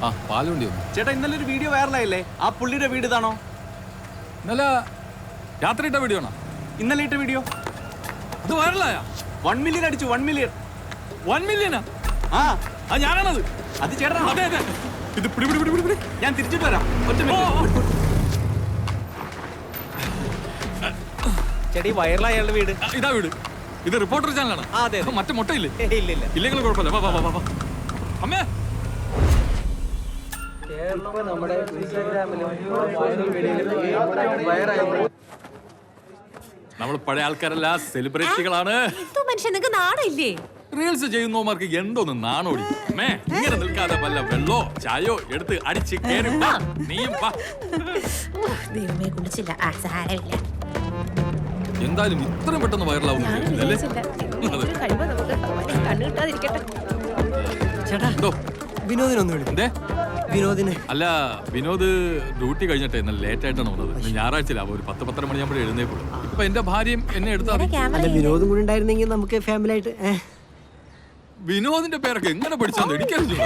ആ പാലുണ്ടി ഒന്ന്. ചേട്ടാ ഇന്നലെ ഒരു വീഡിയോ വൈറലായില്ലേ? ആ പുള്ളിയുടെ വീട് ഇതാണോ? ഇന്നലെ രാത്രി ഇട്ട വീഡിയോ ആണോ? ഇന്നലെ ഇട്ട വീഡിയോ അത് വൈറലായ? 1 മില്യൺ അടിച്ചു. 1 മില്യൺ. 1 മില്യനാ? ആ ഞാനാണത്. അത് ചേട്ടാ. അതെ അതെ. ഇത് പിടി പിടി പിടി പിടി. ഞാൻ തിരിച്ചിട്ട് വരാം. ഒറ്റ മിനിറ്റ്. ചേട്ടാ ഈ വൈറലായ അയാളുടെ വീട് ഇതാ വീട്. ഇത് റിപ്പോർട്ടർ ചാനലാണ്. അതെ മറ്റേ മുട്ടയില്ലേ? ഇല്ല ഇല്ല ഇല്ലെങ്കിൽ കുഴപ്പമില്ല. വാ വാ വാ വാ. അമ്മേ നമ്മൾ പഴയ ആൾക്കാരല്ല, സെലിബ്രിറ്റികളാണ്. മനുഷ്യനക്ക് നാണില്ലേ? റീൽസ് ചെയ്യുന്നവന്മാർക്ക് എന്തോന്ന് നാണോടി. അമ്മേ ഇങ്ങനെ നിൽക്കാതെ വല്ല വെള്ളോ ചായോ എടുത്ത് അടിച്ച് കേറി വാ. നീയും വാ. ദൈവമേ കുളിച്ചില്ല. എന്തായാലും ഇത്രയും പെട്ടെന്ന് വൈറലാവുന്നു. അല്ല വിനോദ് ഡ്യൂട്ടി കഴിഞ്ഞിട്ട് ഇന്നലെ ലേറ്റ് ആയിട്ടാണ് വന്നത്. ഞായറാഴ്ച ഒരു 10-10:30 മണിയാകുമ്പോൾ എഴുന്നേക്കുള്ളൂ. ഇപ്പൊ എന്റെ ഭാര്യയും എന്നെ എടുത്താൽ വിനോദം കൂടി ഉണ്ടായിരുന്നെങ്കിൽ നമുക്ക് ഫാമിലി ആയിട്ട്. വിനോദിന്റെ പേരൊക്കെ എങ്ങനെ പഠിച്ചാന്ന് എനിക്കറിഞ്ഞു.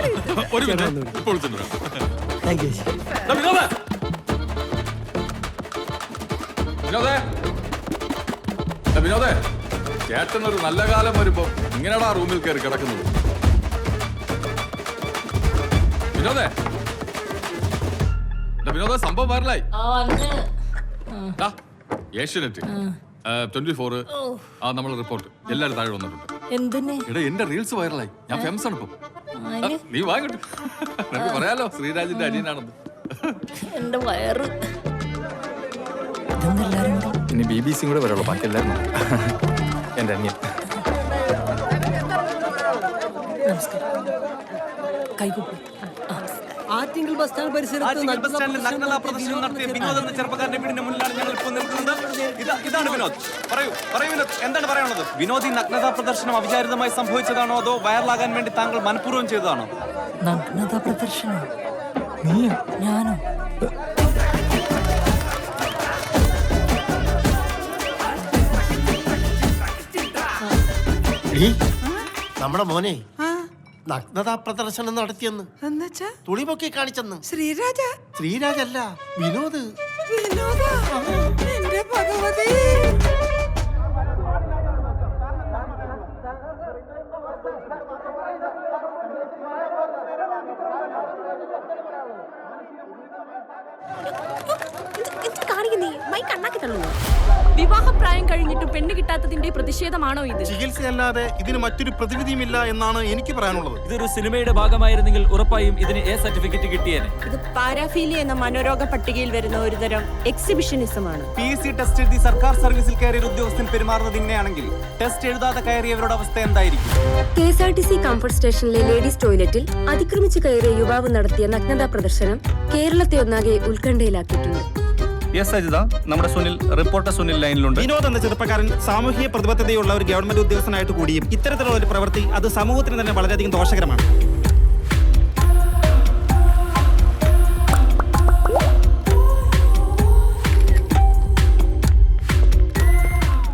ഒരു മിനിറ്റ് ഇപ്പോൾ വിനോദേ, ചേട്ടനൊരു നല്ല കാലം വരുമ്പോ ഇങ്ങനെടാ റൂമിൽ കയറി കിടക്കുന്നത്. വിനോദ സംഭവം വൈറലായി. ഏഷ്യാനെറ്റ് 24 നമ്മൾ റിപ്പോർട്ട് എല്ലാരും താഴെ വന്നിട്ടുണ്ട്. എടാ എന്റെ റീൽസ് വൈറലായി. ഞാൻ ഫേമസ് ആണ് ഇപ്പൊ. നീ വാങ്ങട്ടെ. നമുക്ക് പറയാലോ ശ്രീരാജിന്റെ അനിയനാണെന്ന്. എന്റെ വയറ് ഇനി BBC കൂടെ വരുള്ളൂ. ബാക്കി എല്ലാവരും എന്റെ അനിയൻ. ആറ്റിങ്ങൽ ബസ് സ്റ്റാൻഡ് പരിസരത്ത് നഗ്നതാ പ്രദർശനം നടത്തിയ വിനോദ് എന്ന ചെറുപ്പക്കാരന്റെ വീടിന്റെ മുന്നിലാണ് ഞങ്ങൾ ഇപ്പോൾ നിൽക്കുന്നത്. ഇതാണ് വിനോദ്. പറയൂ വിനോദ്, എന്താണ് പറയാനുള്ളത്? വിനോദ് ഈ നഗ്നതാ പ്രദർശനം അവിചാരിതമായി സംഭവിച്ചതാണോ അതോ വൈറലാകാൻ വേണ്ടി താങ്കൾ മനഃപൂർവ്വം ചെയ്തതാണോ? നഗ്നതാ പ്രദർശനം നീയോ ഞാനോ? നമ്മുടെ മോനെ നഗ്നതാ പ്രദർശനം നടത്തിയെന്ന്. തുണി പൊക്കി കാണിച്ചെന്ന്. ശ്രീരാജല്ല, വിനോദ്. വിവാഹപ്രായം കഴിഞ്ഞിട്ട് പെണ്ണ് കിട്ടാത്തതിന്റെ പ്രതിഷേധമാണോ ഇത്? ചികിത്സയല്ലാതെ ഇതിന് മറ്റൊരു പ്രതിവിധിയുമില്ല എന്നാണ് എനിക്ക് പറയാനുള്ളത്. ഇതൊരു സിനിമയുടെ ഭാഗമായിരുന്നെങ്കിൽ ഉറപ്പായും ഇതിന് A സർട്ടിഫിക്കറ്റ് കിട്ടിയേനെ. ഇത് പാരാഫീലിയ എന്ന മനോരോഗ പട്ടികയിൽ വരുന്ന ഒരുതരം എക്സിബിഷനിസമാണ്. PSC ടെസ്റ്റ് എഴുതി സർക്കാർ സർവീസിൽ കയറിയ ഉദ്യോഗസ്ഥൻ പെരുമാറുന്നത് ഇങ്ങനെയാണെങ്കിൽ ടെസ്റ്റ് എഴുതാതെ കയറിയവരുടെ അവസ്ഥ എന്തായിരിക്കും? KSRTC കംഫർട്ട് സ്റ്റേഷനിലെ ലേഡീസ് ടോയ്ലറ്റിൽ അതിക്രമിച്ച് കയറിയ യുവാവ് നടത്തിയ നഗ്നതാ പ്രദർശനം കേരളത്തെ ഒന്നാകെ ഉത്കണ്ഠയിലാക്കിയിട്ടുണ്ട്. നമ്മുടെ റിപ്പോർട്ടർ സുനിൽ ലൈനിലുണ്ട്. വിനോദ് എന്ന ചെറുപ്പക്കാരൻ സാമൂഹിക പ്രതിബദ്ധതയുള്ള ഒരു ഗവൺമെന്റ് ഉദ്യോഗസ്ഥനായിട്ട് കൂടിയും ഇത്തരത്തിലുള്ള ഒരു പ്രവൃത്തി അത് സമൂഹത്തിന് തന്നെ വളരെയധികം ദോഷകരമാണ്.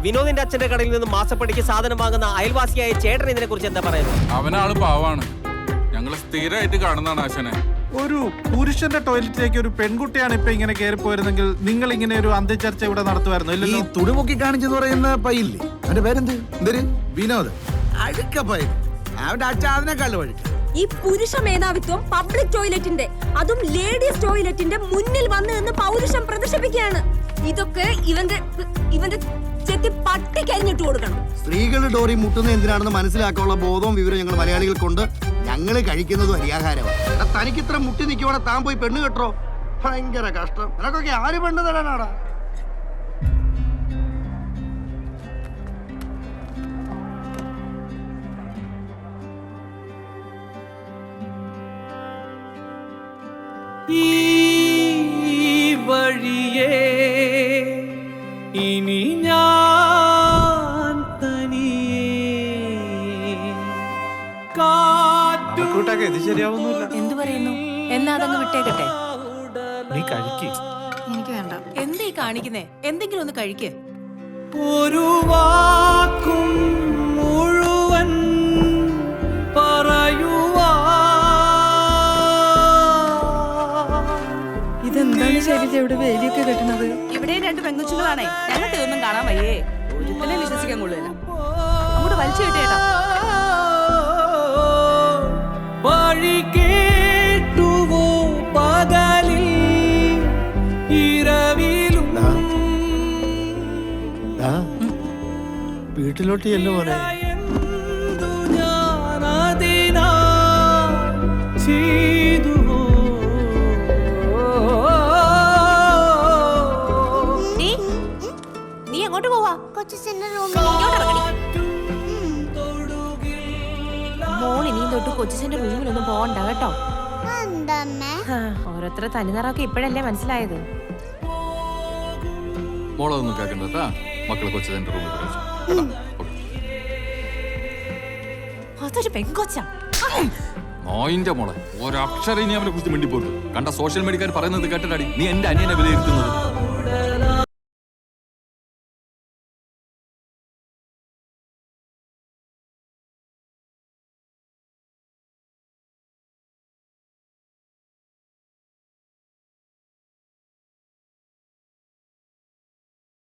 വിനോദിന്റെ അച്ഛന്റെ കടയിൽ നിന്ന് മാസപ്പടിക്ക് സാധനം വാങ്ങുന്ന അയൽവാസിയായ ചേട്ടൻ ഇതിനെ കുറിച്ച് എന്താ പറയുന്നത്? അവനാള് പാവാണ്. ഞങ്ങള് സ്ഥിരമായിട്ട് കാണുന്നതാണ് ആശാനെ. ഒരു പുരുഷന്റെ ടോയ്ലറ്റിലേക്ക് ഒരു പെൺകുട്ടിയാണ് ഇപ്പൊ ഇങ്ങനെ കയറി പോയിരുന്നെങ്കിൽ നിങ്ങൾ ഇങ്ങനെ ഒരു അന്ത്യചർച്ച ഇവിടെ നടത്തുമായിരുന്നു ഇല്ലല്ലോ? ഈ തുണിമുക്കി കാണിച്ചെന്ന് പറയുന്ന പയ്യില്ലേ, അവന്റെ പേരെന്ത്? വിനോദ്. അഴുക്ക പയ്യൻ. അവന്റെ അച്ഛൻ അതിനേക്കാൾ വഴുക്ക. ഈ പുരുഷ മേധാവിത്വം പബ്ലിക് ടോയ്ലറ്റിന്റെ, അതും ലേഡീസ് ടോയ്ലറ്റിന്റെ മുന്നിൽ വന്ന് നിന്ന് പൗരുഷം പ്രദർശിപ്പിക്കുകയാണ്. ഇതൊക്കെ ഇവന്റെ ചെത്തി പട്ടിക്കരിഞ്ഞിട്ട് കൊടുക്കണം. സ്ത്രീകളുടെ ഡോറി മുട്ടുന്ന എന്തിനാണെന്ന് മനസ്സിലാക്കാനുള്ള ബോധവും വിവരം ഞങ്ങൾ മലയാളികൾ കൊണ്ട് ഞങ്ങൾ കഴിക്കുന്നതും അരിയാഹാരമാണ്. തനിക്കിത്ര മുട്ടി നിൽക്കുവാണെ താൻ പോയി പെണ്ണ് കെട്ടോ? ഭയങ്കര കഷ്ടം. നിനക്കൊക്കെ ആര് പെണ്ണ് തരാനാടാ? ഈ വഴിയേ ഇനി ഞാൻ തനിയേ ഇത് ശരിയാവുന്നില്ല. എന്തു പറയുന്നു? എന്നാ അതങ്ങ് വിട്ടേക്കട്ടെ. നീ കഴിക്ക്. എനിക്ക് വേണ്ട. എന്തീ കാണിക്കുന്നേ? എന്തെങ്കിലും ഒന്ന് കഴിക്ക്. ഒരു വാക്കും മുഴുവൻ പറയുവാൻ ഇതെവിടെ വേലിയൊക്കെ കെട്ടുന്നത്? ഇവിടെ 2 പെങ്കുച്ചുകളാണേ. ഞങ്ങൾക്ക് ഇതൊന്നും കാണാൻ വയ്യേ. ഒരുത്തനെ വിശ്വസിക്കാൻ കൊള്ളില്ല. അങ്ങോട്ട് വലിച്ചു കേട്ടേട്ടാ. വഴി കേട്ടുവോ പകലിൽ ഇരവിലും വീട്ടിലോട്ട് ചെല്ലു മോനെ. നീ എങ്ങോട്ട് പോവാ? മോൾ ഇനിയും തൊട്ട് കൊച്ചിന്റെ റൂമിലൊന്നും പോകണ്ട കേട്ടോ. ഓരോരുത്തരെ തനിനിറൊക്കെ ഇപ്പോഴല്ലേ മനസ്സിലായത്. മോളതൊന്നും കേൾക്കണ്ട കേട്ടാ. മക്കളെ കൊച്ചതിന്റെ റൂമിൽ പ്രവേശിച്ചു. അതൊരു പെങ്കൊച്ച. മോയിന്റെ മോളെ ഒരക്ഷരം ഇനി അവനെ കുറിച്ച് മിണ്ടിപ്പോരുത്. കണ്ട സോഷ്യൽ മീഡിയക്കാർ പറയുന്നത് കേട്ടിട്ടാടി നീ എന്റെ അനിയനെ വിലയിരുത്തുന്നത്.